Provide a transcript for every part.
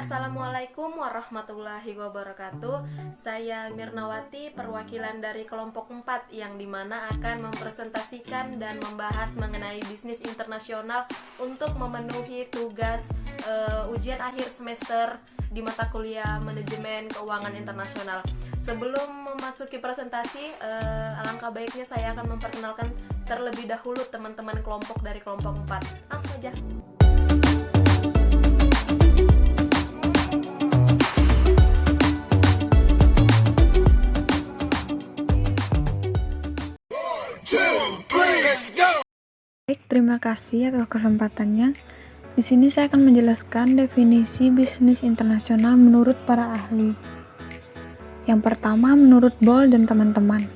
Assalamualaikum warahmatullahi wabarakatuh. Saya Mirnawati, perwakilan dari kelompok 4 yang dimana akan mempresentasikan dan membahas mengenai bisnis internasional untuk memenuhi tugas ujian akhir semester di mata kuliah manajemen keuangan internasional. Sebelum memasuki presentasi, alangkah baiknya saya akan memperkenalkan terlebih dahulu teman-teman kelompok dari kelompok 4. Langsung saja. Baik, terima kasih atas kesempatannya. Di sini saya akan menjelaskan definisi bisnis internasional menurut para ahli. Yang pertama, menurut Boll dan teman-teman.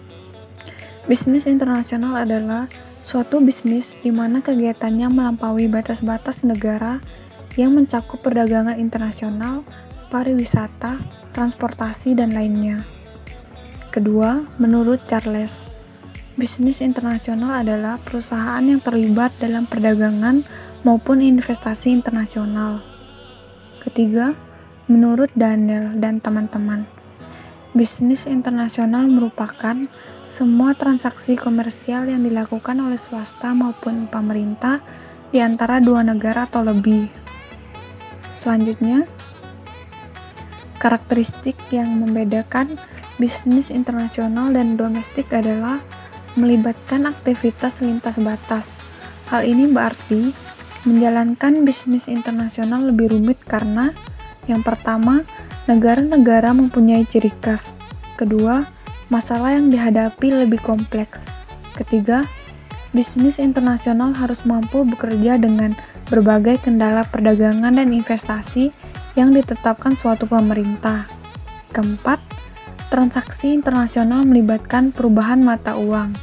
Bisnis internasional adalah suatu bisnis di mana kegiatannya melampaui batas-batas negara yang mencakup perdagangan internasional, pariwisata, transportasi, dan lainnya. Kedua, menurut Charles, bisnis internasional adalah perusahaan yang terlibat dalam perdagangan maupun investasi internasional. Ketiga, menurut Daniel dan teman-teman, bisnis internasional merupakan semua transaksi komersial yang dilakukan oleh swasta maupun pemerintah di antara dua negara atau lebih. Selanjutnya, karakteristik yang membedakan bisnis internasional dan domestik adalah melibatkan aktivitas lintas batas. Hal ini berarti menjalankan bisnis internasional lebih rumit karena yang pertama, negara-negara mempunyai ciri khas. Kedua, masalah yang dihadapi lebih kompleks. Ketiga, bisnis internasional harus mampu bekerja dengan berbagai kendala perdagangan dan investasi yang ditetapkan suatu pemerintah. Keempat, transaksi internasional melibatkan perubahan mata uang.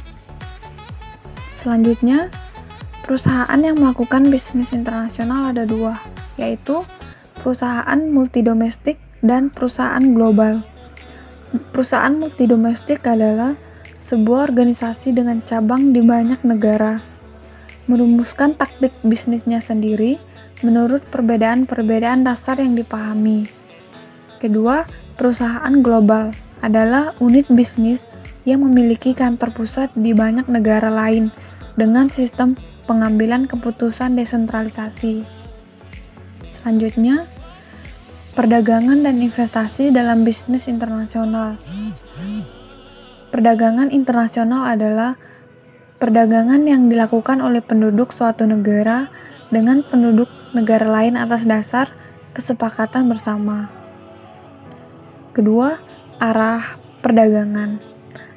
Selanjutnya, perusahaan yang melakukan bisnis internasional ada dua, yaitu perusahaan multidomestik dan perusahaan global. Perusahaan multidomestik adalah sebuah organisasi dengan cabang di banyak negara, merumuskan taktik bisnisnya sendiri menurut perbedaan-perbedaan dasar yang dipahami. Kedua, perusahaan global adalah unit bisnis yang memiliki kantor pusat di banyak negara lain dengan sistem pengambilan keputusan desentralisasi. Selanjutnya, perdagangan dan investasi dalam bisnis internasional. Perdagangan internasional adalah perdagangan yang dilakukan oleh penduduk suatu negara dengan penduduk negara lain atas dasar kesepakatan bersama. Kedua, arah perdagangan.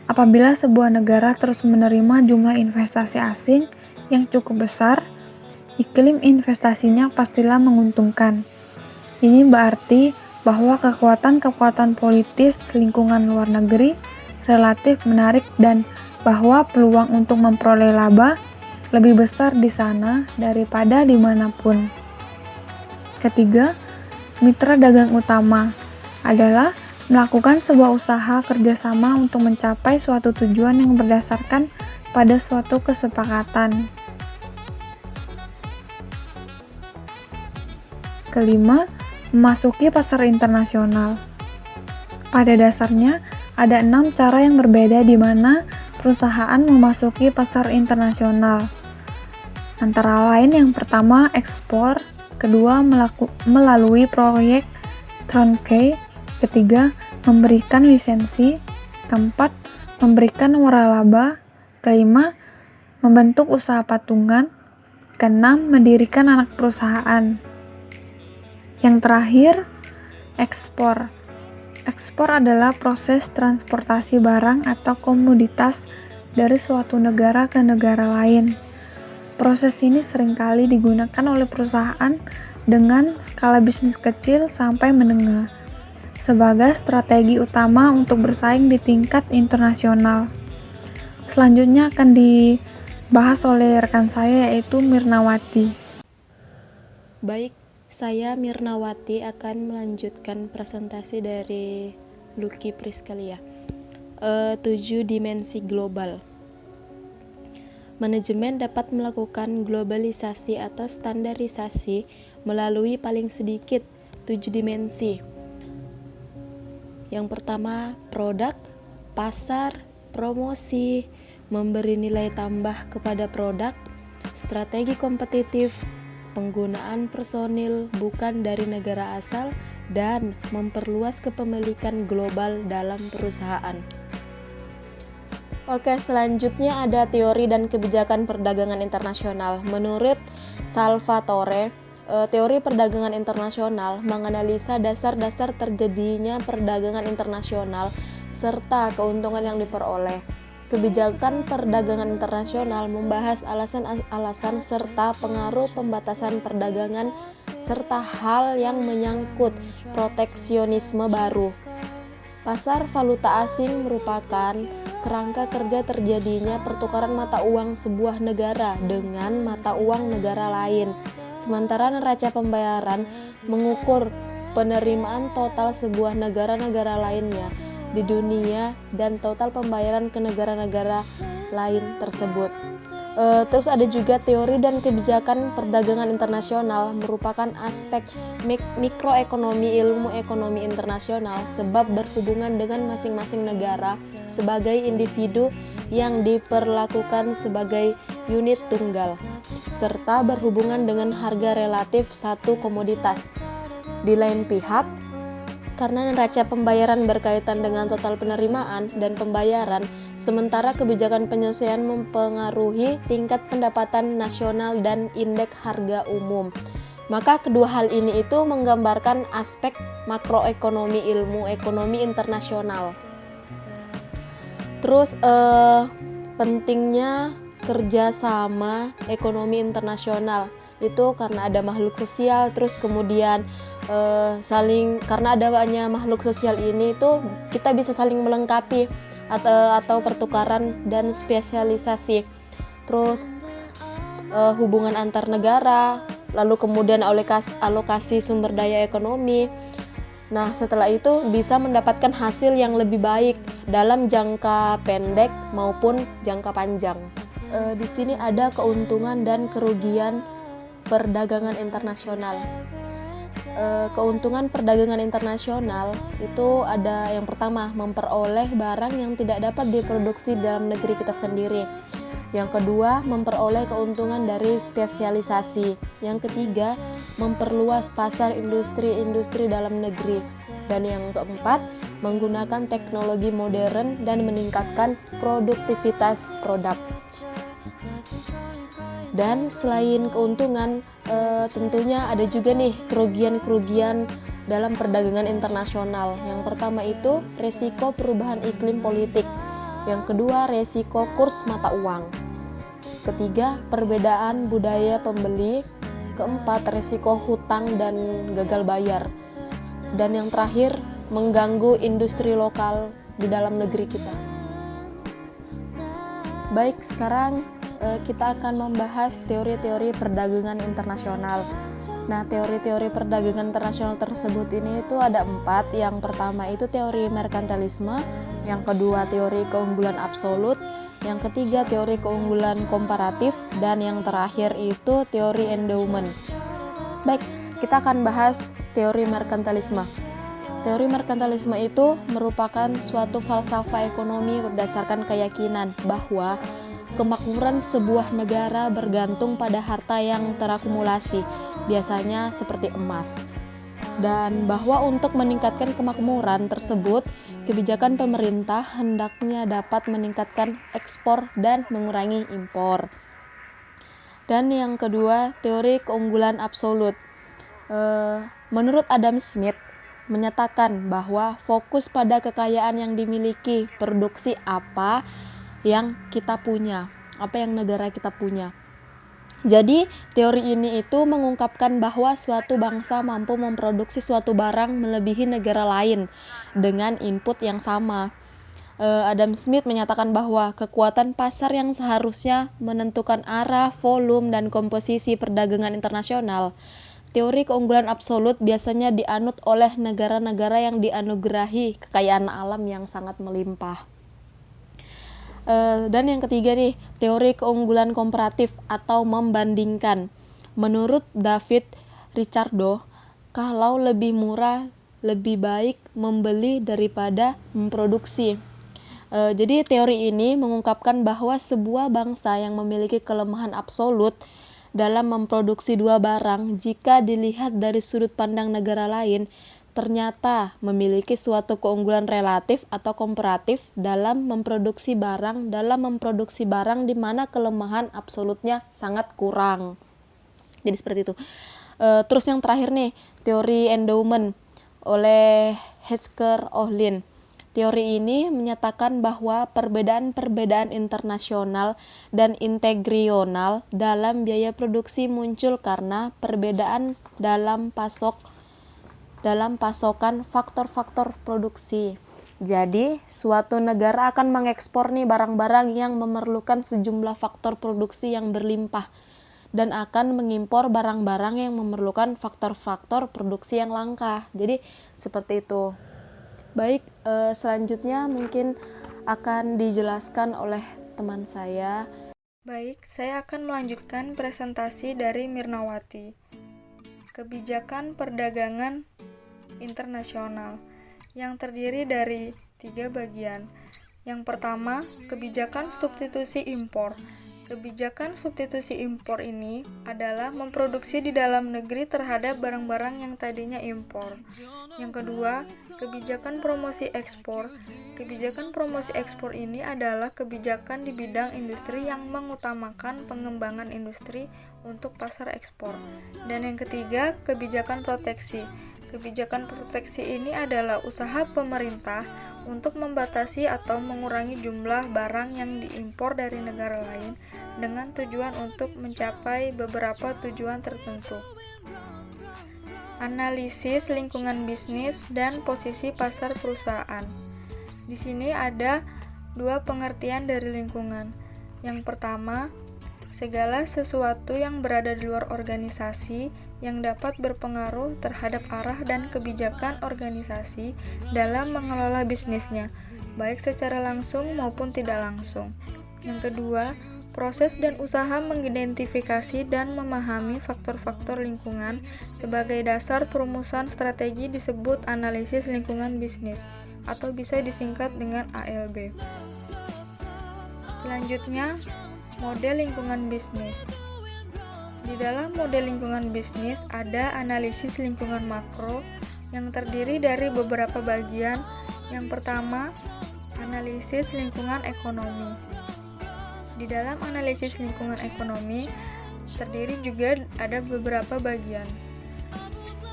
Apabila sebuah negara terus menerima jumlah investasi asing yang cukup besar, iklim investasinya pastilah menguntungkan. Ini berarti bahwa kekuatan-kekuatan politis lingkungan luar negeri relatif menarik dan bahwa peluang untuk memperoleh laba lebih besar di sana daripada dimanapun. Ketiga, mitra dagang utama adalah melakukan sebuah usaha kerjasama untuk mencapai suatu tujuan yang berdasarkan pada suatu kesepakatan. Kelima, memasuki pasar internasional. Pada dasarnya, ada 6 cara yang berbeda di mana perusahaan memasuki pasar internasional. Antara lain yang pertama ekspor, kedua melalui proyek turnkey, ketiga, memberikan lisensi, keempat, memberikan waralaba, kelima, membentuk usaha patungan, keenam, mendirikan anak perusahaan. Yang terakhir, ekspor. Ekspor adalah proses transportasi barang atau komoditas dari suatu negara ke negara lain. Proses ini seringkali digunakan oleh perusahaan dengan skala bisnis kecil sampai menengah sebagai strategi utama untuk bersaing di tingkat internasional. Selanjutnya akan dibahas oleh rekan saya yaitu Mirnawati. Baik, saya Mirnawati akan melanjutkan presentasi dari Lucky Priskalia. 7 dimensi global. Manajemen dapat melakukan globalisasi atau standarisasi melalui paling sedikit 7 dimensi. Yang pertama, produk, pasar, promosi, memberi nilai tambah kepada produk, strategi kompetitif, penggunaan personil bukan dari negara asal, dan memperluas kepemilikan global dalam perusahaan. Oke, selanjutnya ada teori dan kebijakan perdagangan internasional. Menurut Salvatore, teori perdagangan internasional menganalisa dasar-dasar terjadinya perdagangan internasional serta keuntungan yang diperoleh. Kebijakan perdagangan internasional membahas alasan-alasan serta pengaruh pembatasan perdagangan serta hal yang menyangkut proteksionisme baru. Pasar valuta asing merupakan kerangka kerja terjadinya pertukaran mata uang sebuah negara dengan mata uang negara lain. Sementara neraca pembayaran mengukur penerimaan total sebuah negara-negara lainnya di dunia dan total pembayaran ke negara-negara lain tersebut. Terus ada juga teori dan kebijakan perdagangan internasional merupakan aspek mikroekonomi ilmu ekonomi internasional sebab berhubungan dengan masing-masing negara sebagai individu yang diperlakukan sebagai unit tunggal serta berhubungan dengan harga relatif satu komoditas. Di lain pihak, karena neraca pembayaran berkaitan dengan total penerimaan dan pembayaran, sementara kebijakan penyesuaian mempengaruhi tingkat pendapatan nasional dan indeks harga umum. Maka kedua hal ini itu menggambarkan aspek makroekonomi ilmu ekonomi internasional. Terus pentingnya kerjasama ekonomi internasional itu karena ada makhluk sosial, terus kemudian karena ada banyak makhluk sosial ini itu kita bisa saling melengkapi atau pertukaran dan spesialisasi. Terus hubungan antar negara, lalu kemudian alokasi sumber daya ekonomi. Nah, setelah itu bisa mendapatkan hasil yang lebih baik dalam jangka pendek maupun jangka panjang. Di sini ada keuntungan dan kerugian perdagangan internasional. Keuntungan perdagangan internasional itu ada yang pertama, memperoleh barang yang tidak dapat diproduksi dalam negeri kita sendiri. Yang kedua, memperoleh keuntungan dari spesialisasi. Yang ketiga, memperluas pasar industri dalam negeri. Dan yang keempat, menggunakan teknologi modern dan meningkatkan produktivitas produk. Dan selain keuntungan, tentunya ada juga nih kerugian-kerugian dalam perdagangan internasional. Yang pertama itu resiko perubahan iklim politik. Yang kedua, resiko kurs mata uang. Ketiga, perbedaan budaya pembeli. Keempat, resiko hutang dan gagal bayar. Dan yang terakhir, mengganggu industri lokal di dalam negeri kita. Baik, sekarang kita akan membahas teori-teori perdagangan internasional. Nah, teori-teori perdagangan internasional tersebut ini itu ada 4. Yang pertama itu teori merkantilisme, yang kedua teori keunggulan absolut, yang ketiga teori keunggulan komparatif, dan yang terakhir itu teori endowment. Baik, kita akan bahas teori merkantilisme. Teori merkantilisme itu merupakan suatu falsafah ekonomi berdasarkan keyakinan bahwa kemakmuran sebuah negara bergantung pada harta yang terakumulasi, biasanya seperti emas. Dan bahwa untuk meningkatkan kemakmuran tersebut, kebijakan pemerintah hendaknya dapat meningkatkan ekspor dan mengurangi impor. Dan yang kedua, teori keunggulan absolut. Menurut Adam Smith, menyatakan bahwa fokus pada kekayaan yang dimiliki, produksi apa yang kita punya, apa yang negara kita punya. Jadi, teori ini itu mengungkapkan bahwa suatu bangsa mampu memproduksi suatu barang melebihi negara lain dengan input yang sama. Adam Smith menyatakan bahwa kekuatan pasar yang seharusnya menentukan arah, volume, dan komposisi perdagangan internasional. Teori keunggulan absolut biasanya dianut oleh negara-negara yang dianugerahi kekayaan alam yang sangat melimpah. Dan yang ketiga nih, teori keunggulan komparatif atau membandingkan. Menurut David Ricardo, kalau lebih murah, lebih baik membeli daripada memproduksi. Jadi teori ini mengungkapkan bahwa sebuah bangsa yang memiliki kelemahan absolut dalam memproduksi dua barang jika dilihat dari sudut pandang negara lain ternyata memiliki suatu keunggulan relatif atau komparatif dalam memproduksi barang di mana kelemahan absolutnya sangat kurang. Jadi seperti itu. Terus yang terakhir nih, teori endowment oleh Hesker Ohlin. Teori ini menyatakan bahwa perbedaan-perbedaan internasional dan integrional dalam biaya produksi muncul karena perbedaan dalam pasokan faktor-faktor produksi. Jadi, suatu negara akan mengekspor nih barang-barang yang memerlukan sejumlah faktor produksi yang berlimpah dan akan mengimpor barang-barang yang memerlukan faktor-faktor produksi yang langka. Jadi, seperti itu. Baik, selanjutnya mungkin akan dijelaskan oleh teman saya. Baik, saya akan melanjutkan presentasi dari Mirnawati. Kebijakan perdagangan internasional yang terdiri dari 3 bagian. Yang pertama, kebijakan substitusi impor. Kebijakan substitusi impor ini adalah memproduksi di dalam negeri terhadap barang-barang yang tadinya impor. Yang kedua, kebijakan promosi ekspor. Kebijakan promosi ekspor ini adalah kebijakan di bidang industri yang mengutamakan pengembangan industri untuk pasar ekspor. Dan yang ketiga, kebijakan proteksi. Kebijakan proteksi ini adalah usaha pemerintah untuk membatasi atau mengurangi jumlah barang yang diimpor dari negara lain dengan tujuan untuk mencapai beberapa tujuan tertentu. Analisis lingkungan bisnis dan posisi pasar perusahaan. Di sini ada 2 pengertian dari lingkungan. Yang pertama, segala sesuatu yang berada di luar organisasi yang dapat berpengaruh terhadap arah dan kebijakan organisasi dalam mengelola bisnisnya, baik secara langsung maupun tidak langsung. Yang kedua, proses dan usaha mengidentifikasi dan memahami faktor-faktor lingkungan sebagai dasar perumusan strategi disebut analisis lingkungan bisnis, atau bisa disingkat dengan ALB. Selanjutnya, model lingkungan bisnis. Di dalam model lingkungan bisnis ada analisis lingkungan makro yang terdiri dari beberapa bagian. Yang pertama, analisis lingkungan ekonomi. Di dalam analisis lingkungan ekonomi terdiri juga ada beberapa bagian.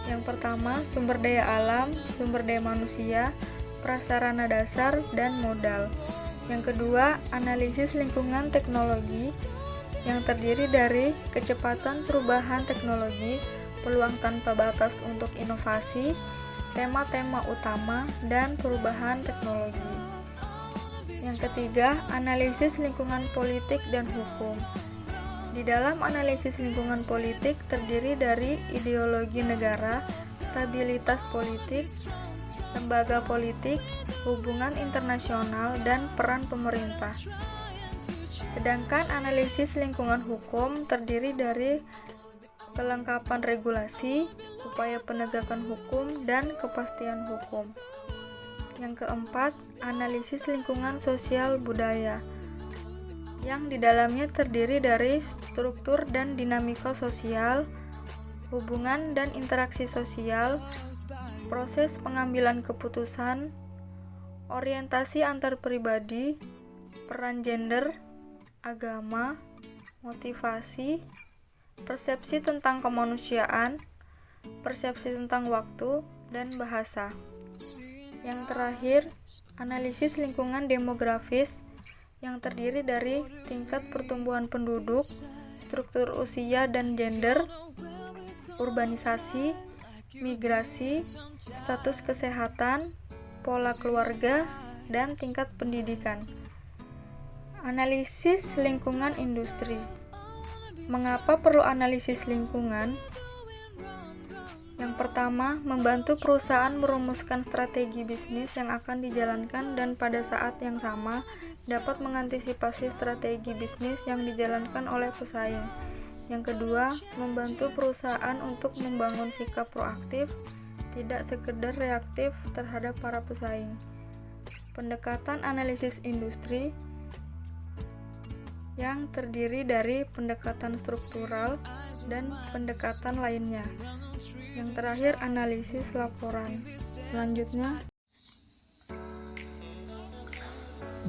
Yang pertama, sumber daya alam, sumber daya manusia, prasarana dasar, dan modal. Yang kedua, analisis lingkungan teknologi yang terdiri dari kecepatan perubahan teknologi, peluang tanpa batas untuk inovasi, tema-tema utama, dan perubahan teknologi. Yang ketiga, analisis lingkungan politik dan hukum. Di dalam analisis lingkungan politik terdiri dari ideologi negara, stabilitas politik, lembaga politik, hubungan internasional, dan peran pemerintah. Sedangkan analisis lingkungan hukum terdiri dari kelengkapan regulasi, upaya penegakan hukum, dan kepastian hukum. Yang keempat, analisis lingkungan sosial budaya, yang di dalamnya terdiri dari struktur dan dinamika sosial, hubungan dan interaksi sosial, proses pengambilan keputusan, orientasi antar pribadi, peran gender, agama, motivasi, persepsi tentang kemanusiaan, persepsi tentang waktu, dan bahasa. Yang terakhir, analisis lingkungan demografis yang terdiri dari tingkat pertumbuhan penduduk, struktur usia dan gender, urbanisasi, migrasi, status kesehatan, pola keluarga, dan tingkat pendidikan. Analisis lingkungan industri. Mengapa perlu analisis lingkungan? Yang pertama, membantu perusahaan merumuskan strategi bisnis yang akan dijalankan dan pada saat yang sama dapat mengantisipasi strategi bisnis yang dijalankan oleh pesaing. Yang kedua, membantu perusahaan untuk membangun sikap proaktif, tidak sekedar reaktif terhadap para pesaing. Pendekatan analisis industri yang terdiri dari pendekatan struktural dan pendekatan lainnya. Yang terakhir, analisis laporan. Selanjutnya,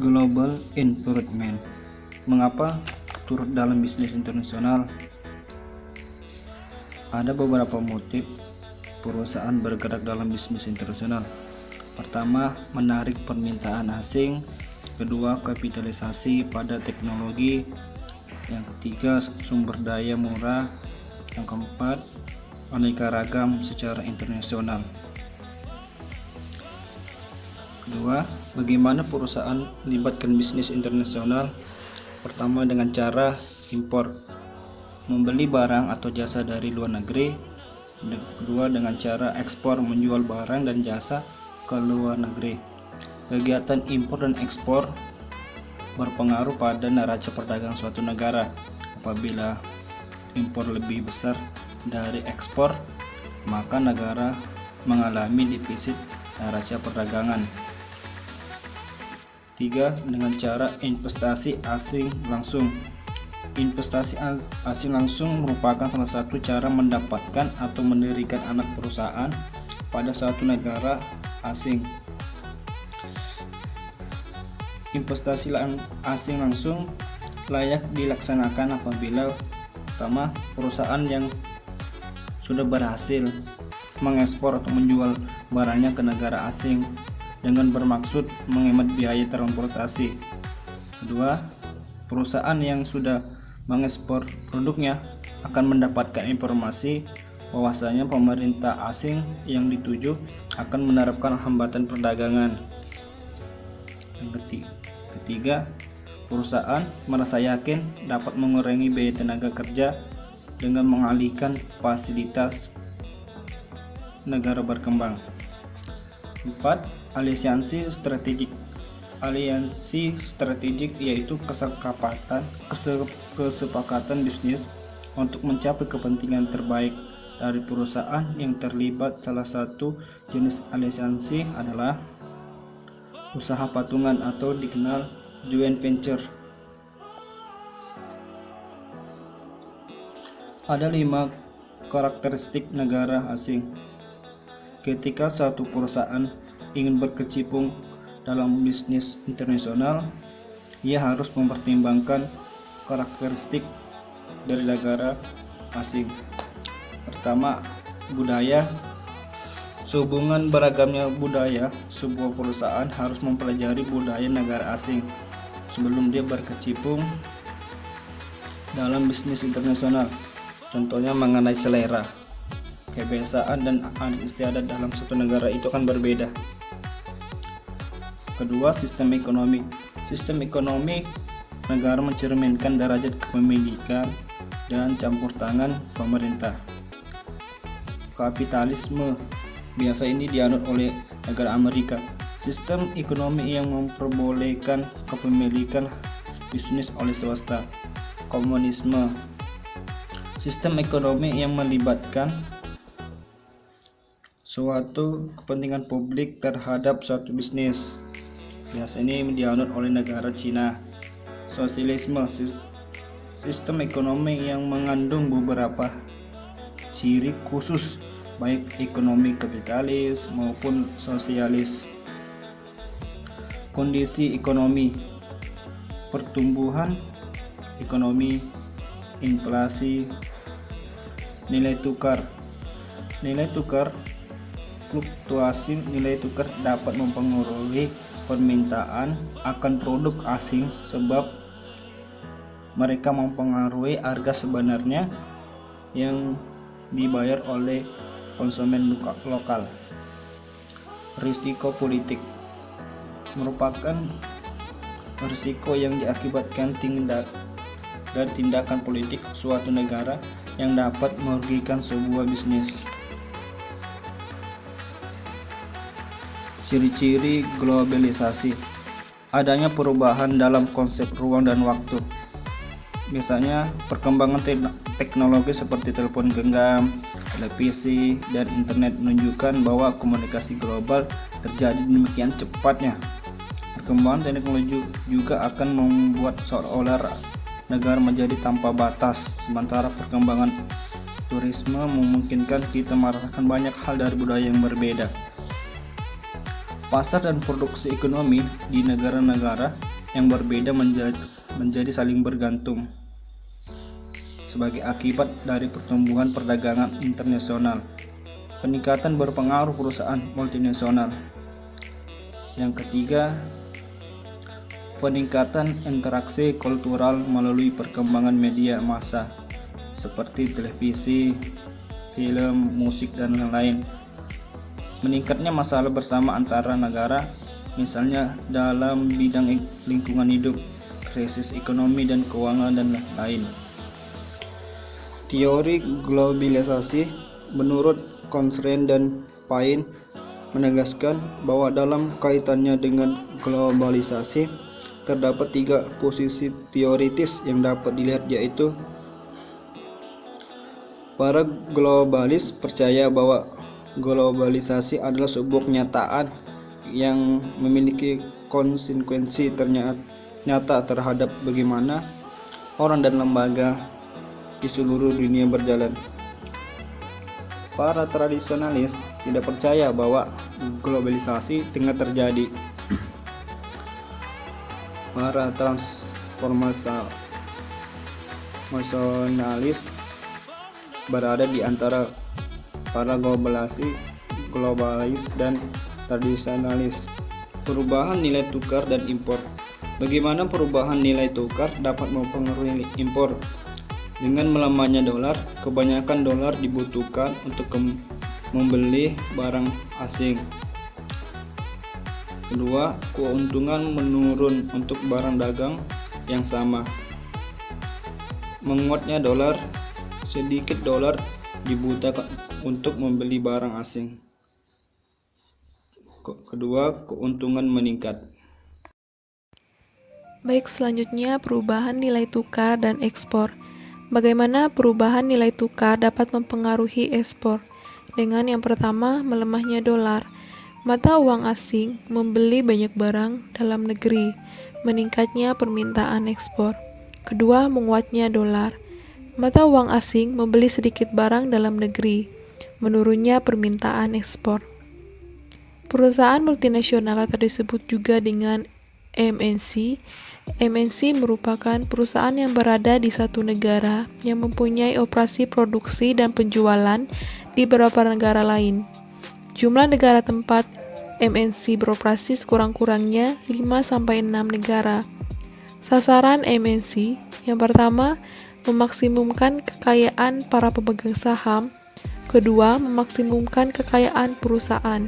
global environment. Mengapa turut dalam bisnis internasional? Ada beberapa motif perusahaan bergerak dalam bisnis internasional. Pertama, menarik permintaan asing. Kedua, kapitalisasi pada teknologi. Yang ketiga, sumber daya murah. Yang keempat, aneka ragam secara internasional. Kedua, bagaimana perusahaan melibatkan bisnis internasional? Pertama, dengan cara impor, membeli barang atau jasa dari luar negeri. Kedua, dengan cara ekspor, menjual barang dan jasa ke luar negeri. Kegiatan impor dan ekspor berpengaruh pada neraca perdagangan suatu negara. Apabila impor lebih besar dari ekspor, maka negara mengalami defisit neraca perdagangan. 3. Dengan cara investasi asing langsung. Investasi asing langsung merupakan salah satu cara mendapatkan atau mendirikan anak perusahaan pada suatu negara asing. Investasi asing langsung layak dilaksanakan apabila pertama, perusahaan yang sudah berhasil mengekspor atau menjual barangnya ke negara asing dengan bermaksud menghemat biaya transportasi. Kedua, perusahaan yang sudah mengekspor produknya akan mendapatkan informasi bahwasanya pemerintah asing yang dituju akan menerapkan hambatan perdagangan. Yang ketiga, perusahaan merasa yakin dapat mengurangi biaya tenaga kerja dengan mengalihkan fasilitas negara berkembang. 4. Aliansi strategik. Aliansi strategik yaitu kesepakatan bisnis untuk mencapai kepentingan terbaik dari perusahaan yang terlibat. Salah satu jenis aliansi adalah usaha patungan atau dikenal joint venture. Ada 5 karakteristik negara asing. Ketika satu perusahaan ingin berkecimpung dalam bisnis internasional, ia harus mempertimbangkan karakteristik dari negara asing. Pertama, budaya. Sehubungan beragamnya budaya, sebuah perusahaan harus mempelajari budaya negara asing sebelum dia berkecimpung dalam bisnis internasional. Contohnya mengenai selera, kebiasaan dan adat istiadat dalam satu negara itu kan berbeda. Kedua, sistem ekonomi. Sistem ekonomi negara mencerminkan derajat kepemilikan dan campur tangan pemerintah. Kapitalisme biasa ini dianut oleh negara Amerika. Sistem ekonomi yang memperbolehkan kepemilikan bisnis oleh swasta. Komunisme. Sistem ekonomi yang melibatkan suatu kepentingan publik terhadap suatu bisnis. Biasanya ini dianut oleh negara Cina. Sosialisme. Sistem ekonomi yang mengandung beberapa ciri khusus, baik ekonomi kapitalis maupun sosialis. Kondisi ekonomi, pertumbuhan ekonomi, inflasi, nilai tukar. Nilai tukar, fluktuasi nilai tukar dapat mempengaruhi permintaan akan produk asing sebab mereka mempengaruhi harga sebenarnya yang dibayar oleh konsumen lokal. Risiko politik merupakan risiko yang diakibatkan dari tindakan politik suatu negara yang dapat merugikan sebuah bisnis. Ciri-ciri globalisasi. Adanya perubahan dalam konsep ruang dan waktu. Misalnya, perkembangan teknologi seperti telepon genggam, televisi, dan internet menunjukkan bahwa komunikasi global terjadi demikian cepatnya. Perkembangan teknologi juga akan membuat seolah-olah negara menjadi tanpa batas, sementara perkembangan turisme memungkinkan kita merasakan banyak hal dari budaya yang berbeda. Pasar dan produksi ekonomi di negara-negara yang berbeda menjadi saling bergantung sebagai akibat dari pertumbuhan perdagangan internasional. Peningkatan berpengaruh perusahaan multinasional. Yang ketiga, peningkatan interaksi kultural melalui perkembangan media massa seperti televisi, film, musik, dan lain-lain. Meningkatnya masalah bersama antara negara, misalnya dalam bidang lingkungan hidup, krisis ekonomi dan keuangan, dan lain-lain. Teori globalisasi menurut Constrain dan Payne menegaskan bahwa dalam kaitannya dengan globalisasi terdapat 3 posisi teoritis yang dapat dilihat, yaitu para globalis percaya bahwa globalisasi adalah sebuah kenyataan yang memiliki konsekuensi nyata terhadap bagaimana orang dan lembaga di seluruh dunia berjalan. Para tradisionalis tidak percaya bahwa globalisasi tengah terjadi. Para transformasionalis berada di antara para globalis dan tradisionalis. Perubahan nilai tukar dan impor. Bagaimana perubahan nilai tukar dapat mempengaruhi impor? Dengan melemahnya dolar, kebanyakan dolar dibutuhkan untuk membeli barang asing. Kedua, keuntungan menurun untuk barang dagang yang sama. Menguatnya dolar, sedikit dolar dibutuhkan untuk membeli barang asing. Kedua, keuntungan meningkat. Baik, selanjutnya perubahan nilai tukar dan ekspor. Bagaimana perubahan nilai tukar dapat mempengaruhi ekspor? Dengan yang pertama, melemahnya dolar. Mata uang asing membeli banyak barang dalam negeri, meningkatnya permintaan ekspor. Kedua, menguatnya dolar. Mata uang asing membeli sedikit barang dalam negeri, menurunnya permintaan ekspor. Perusahaan multinasional atau disebut juga dengan MNC. MNC merupakan perusahaan yang berada di satu negara yang mempunyai operasi produksi dan penjualan di beberapa negara lain. Jumlah negara tempat MNC beroperasi sekurang-kurangnya 5-6 negara. Sasaran MNC yang pertama, memaksimumkan kekayaan para pemegang saham. Kedua, memaksimumkan kekayaan perusahaan.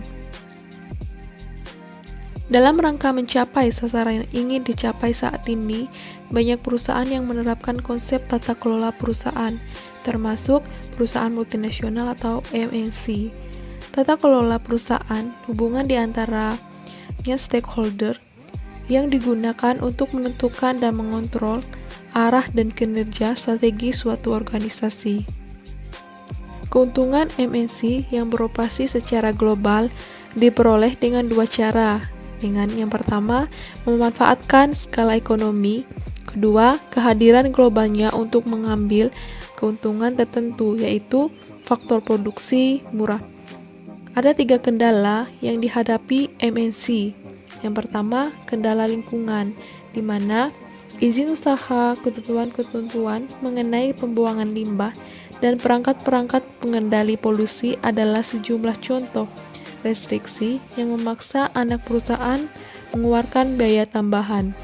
Dalam rangka mencapai sasaran yang ingin dicapai saat ini, banyak perusahaan yang menerapkan konsep tata kelola perusahaan, termasuk perusahaan multinasional atau MNC. Tata kelola perusahaan, hubungan di antaranya stakeholder, yang digunakan untuk menentukan dan mengontrol arah dan kinerja strategi suatu organisasi. Keuntungan MNC yang beroperasi secara global diperoleh dengan 2 cara. Dengan yang pertama, memanfaatkan skala ekonomi. Kedua, kehadiran globalnya untuk mengambil keuntungan tertentu, yaitu faktor produksi murah. Ada 3 kendala yang dihadapi MNC. Yang pertama, kendala lingkungan, di mana izin usaha, ketentuan-ketentuan mengenai pembuangan limbah, dan perangkat-perangkat pengendali polusi adalah sejumlah contoh restriksi yang memaksa anak perusahaan mengeluarkan biaya tambahan.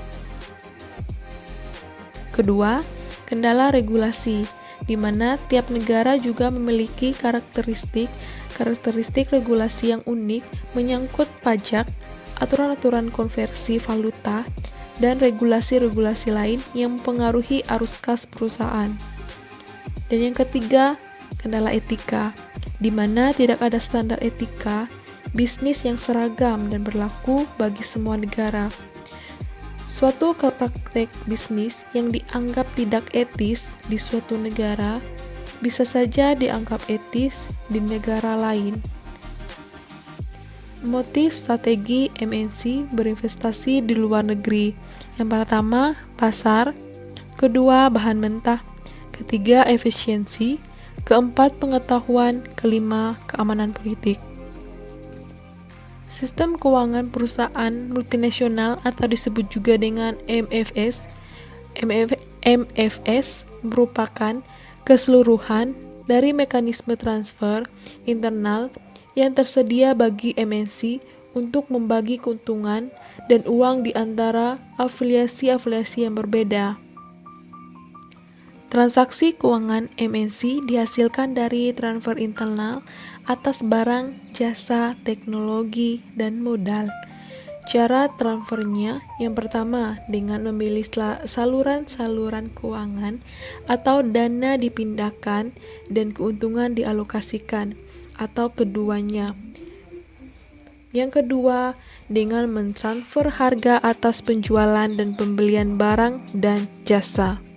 Kedua, kendala regulasi, di mana tiap negara juga memiliki karakteristik regulasi yang unik menyangkut pajak, aturan-aturan konversi valuta, dan regulasi-regulasi lain yang mempengaruhi arus kas perusahaan. Dan yang ketiga, kendala etika, di mana tidak ada standar etika bisnis yang seragam dan berlaku bagi semua negara. Suatu praktek bisnis yang dianggap tidak etis di suatu negara bisa saja dianggap etis di negara lain. Motif strategi MNC berinvestasi di luar negeri. Yang pertama, pasar. Kedua, bahan mentah. Ketiga, efisiensi. Keempat, pengetahuan. Kelima, keamanan politik. Sistem keuangan perusahaan multinasional atau disebut juga dengan MFS. MFS merupakan keseluruhan dari mekanisme transfer internal yang tersedia bagi MNC untuk membagi keuntungan dan uang di antara afiliasi-afiliasi yang berbeda. Transaksi keuangan MNC dihasilkan dari transfer internal atas barang, jasa, teknologi, dan modal. Cara transfernya yang pertama dengan memilih saluran-saluran keuangan atau dana dipindahkan dan keuntungan dialokasikan atau keduanya. Yang kedua dengan mentransfer harga atas penjualan dan pembelian barang dan jasa.